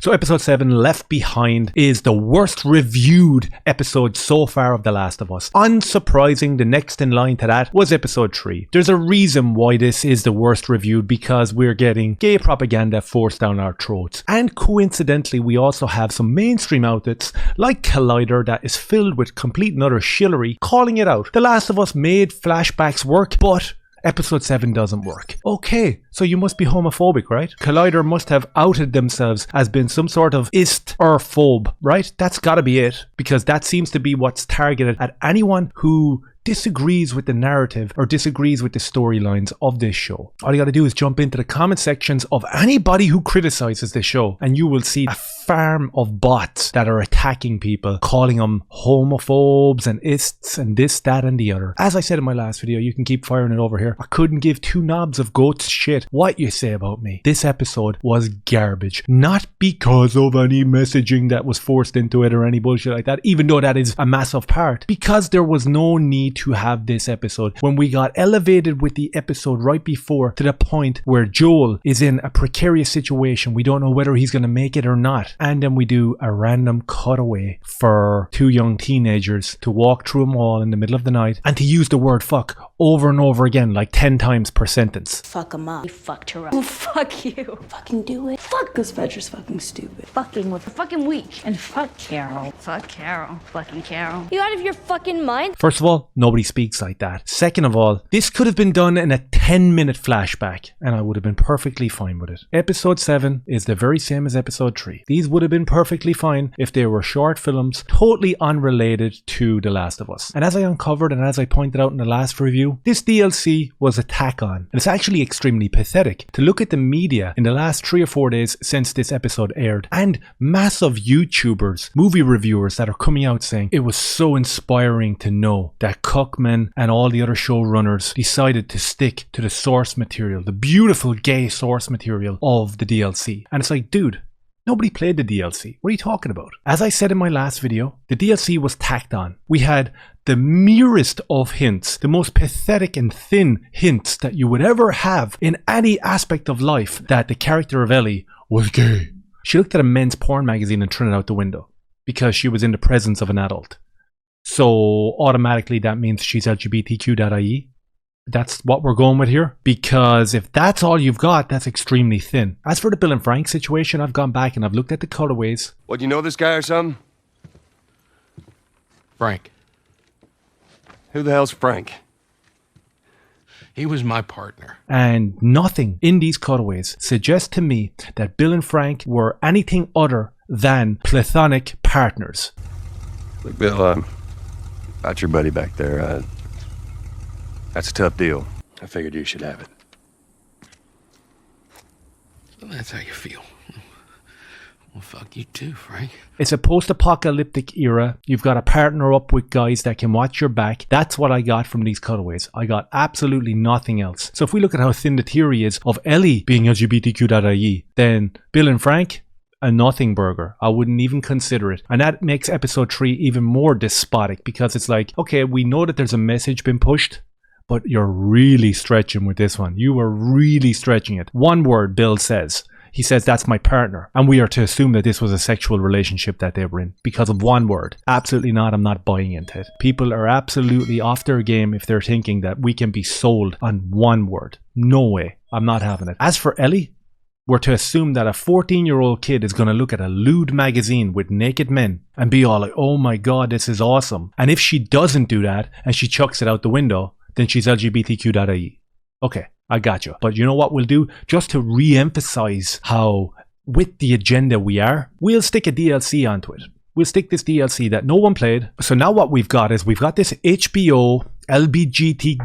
So episode 7, Left Behind, is the worst reviewed episode so far of The Last of Us. Unsurprising, the next in line to that was episode 3. There's a reason why this is the worst reviewed, because we're getting gay propaganda forced down our throats. And coincidentally, we also have some mainstream outlets like Collider that is filled with complete and utter shillery calling it out. The Last of Us made flashbacks work, but episode 7 doesn't work. Okay, so you must be homophobic, right? Collider must have outed themselves as being some sort of ist or phobe, right? That's gotta be it, because that seems to be what's targeted at anyone who disagrees with the narrative or disagrees with the storylines of this show. All you gotta do is jump into the comment sections of anybody who criticizes this show, and you will see a farm of bots that are attacking people, calling them homophobes and ists and this, that and the other. As I said in my last video, you can keep firing it over here. I couldn't give two knobs of goat's shit what you say about me. This episode was garbage. Not because of any messaging that was forced into it or any bullshit like that, even though that is a massive part. Because there was no need to have this episode when we got elevated with the episode right before to the point where Joel is in a precarious situation. We don't know whether he's going to make it or not. And then we do a random cutaway for two young teenagers to walk through a mall in the middle of the night and to use the word fuck over and over again, like 10 times per sentence. Fuck him up. You fucked her up. Well, fuck you. Fucking do it. Fuck this Fetcher's fucking stupid. Fucking with fucking weak. And fuck Carol. Fuck Carol. Fucking Carol. You out of your fucking mind? First of all, nobody speaks like that. Second of all, this could have been done in a 10-minute flashback and I would have been perfectly fine with it. Episode 7 is the very same as episode 3. These would have been perfectly fine if they were short films totally unrelated to The Last of Us. And as I uncovered and as I pointed out in the last review, this DLC was a tack on. And it's actually extremely pathetic to look at the media in the last 3 or 4 days since this episode aired, and massive YouTubers, movie reviewers that are coming out saying it was so inspiring to know that Cuckman and all the other showrunners decided to stick to the source material, the beautiful gay source material of the DLC. And it's like, dude, nobody played the DLC. What are you talking about? As I said in my last video, the DLC was tacked on. We had the merest of hints, the most pathetic and thin hints that you would ever have in any aspect of life, that the character of Ellie was gay. She looked at a men's porn magazine and threw it out the window because she was in the presence of an adult. So automatically that means she's LGBTQ.ie. That's what we're going with here, because if that's all you've got, that's extremely thin. As for the Bill and Frank situation, I've gone back and I've looked at the cutaways. What, you know this guy or something? Frank. Who the hell's Frank? He was my partner. And nothing in these cutaways suggests to me that Bill and Frank were anything other than platonic partners. Look, Bill, about your buddy back there, that's a tough deal. I figured you should have it. So that's how you feel. Well, fuck you too, Frank. It's a post-apocalyptic era. You've got to partner up with guys that can watch your back. That's what I got from these cutaways. I got absolutely nothing else. So if we look at how thin the theory is of Ellie being LGBTQ.ie, then Bill and Frank, a nothing burger. I wouldn't even consider it. And that makes episode 3 even more despotic, because it's like, okay, we know that there's a message being pushed, but you're really stretching with this one. You are really stretching it. One word Bill says. He says, that's my partner. And we are to assume that this was a sexual relationship that they were in because of one word. Absolutely not. I'm not buying into it. People are absolutely off their game if they're thinking that we can be sold on one word. No way. I'm not having it. As for Ellie, we're to assume that a 14-year-old kid is going to look at a lewd magazine with naked men and be all like, oh my God, this is awesome. And if she doesn't do that and she chucks it out the window, then she's LGBTQ.ie. Okay, I got you. But you know what we'll do? Just to re-emphasize how with the agenda we are, we'll stick a DLC onto it. We'll stick this DLC that no one played. So now what we've got is we've got this HBO LBGT.Q.ie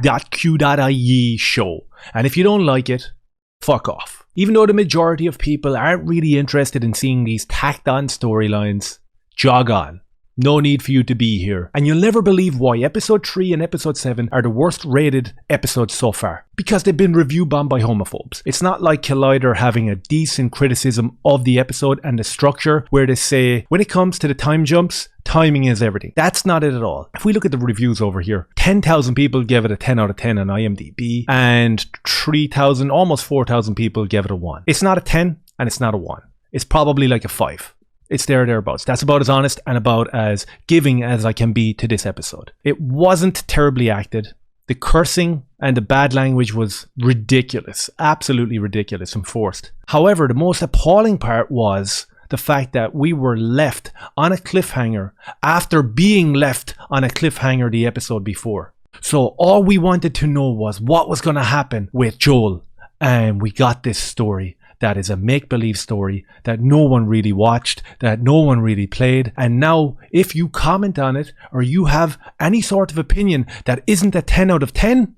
show. And if you don't like it, fuck off. Even though the majority of people aren't really interested in seeing these tacked on storylines, jog on. No need for you to be here. And you'll never believe why episode 3 and episode 7 are the worst rated episodes so far. Because they've been review bombed by homophobes. It's not like Collider having a decent criticism of the episode and the structure where they say, when it comes to the time jumps, timing is everything. That's not it at all. If we look at the reviews over here, 10,000 people gave it a 10 out of 10 on IMDb and 3,000, almost 4,000 people gave it a 1. It's not a 10 and it's not a 1. it's probably like a 5. It's thereabouts. That's about as honest and about as giving as I can be to this episode. It wasn't terribly acted. The cursing and the bad language was ridiculous. Absolutely ridiculous and forced. However, the most appalling part was the fact that we were left on a cliffhanger after being left on a cliffhanger the episode before. So all we wanted to know was what was going to happen with Joel. And we got this story that is a make-believe story that no one really watched, that no one really played. And now, if you comment on it or you have any sort of opinion that isn't a 10 out of 10,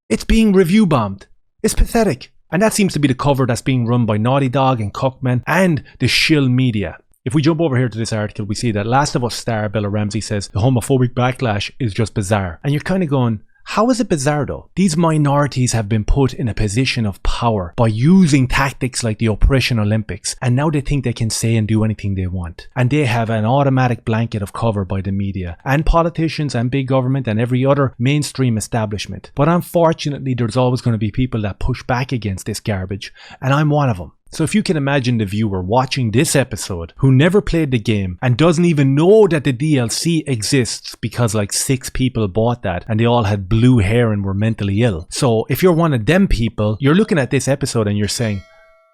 it's being review bombed. It's pathetic. And that seems to be the cover that's being run by Naughty Dog and Cuckman and the shill media. If we jump over here to this article, we see that Last of Us star Bella Ramsey says the homophobic backlash is just bizarre. And you're kind of going, how is it bizarre though? These minorities have been put in a position of power by using tactics like the Oppression Olympics, and now they think they can say and do anything they want. And they have an automatic blanket of cover by the media and politicians and big government and every other mainstream establishment. But unfortunately, there's always going to be people that push back against this garbage, and I'm one of them. So if you can imagine the viewer watching this episode who never played the game and doesn't even know that the DLC exists because like 6 people bought that and they all had blue hair and were mentally ill. So if you're one of them people, you're looking at this episode and you're saying,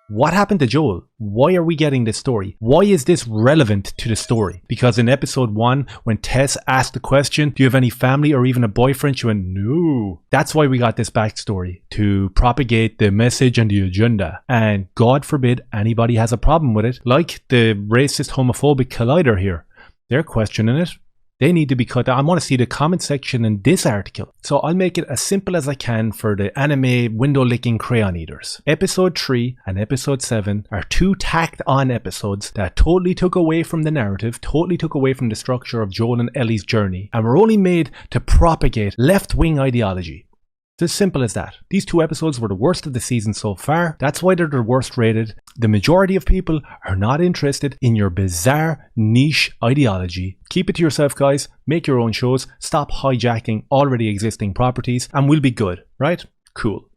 what happened to Joel? Why are we getting this story? Why is this relevant to the story? Because in episode 1, when Tess asked the question, do you have any family or even a boyfriend? She went, no. That's why we got this backstory, to propagate the message and the agenda. And God forbid anybody has a problem with it, like the racist homophobic collider here. They're questioning it. They need to be cut out. I want to see the comment section in this article. So I'll make it as simple as I can for the anime window licking crayon eaters. Episode 3 and episode 7 are 2 tacked on episodes that totally took away from the narrative, totally took away from the structure of Joel and Ellie's journey, and were only made to propagate left-wing ideology. It's as simple as that. These 2 episodes were the worst of the season so far. That's why they're the worst rated. The majority of people are not interested in your bizarre niche ideology. Keep it to yourself, guys. Make your own shows. Stop hijacking already existing properties and we'll be good, right? Cool.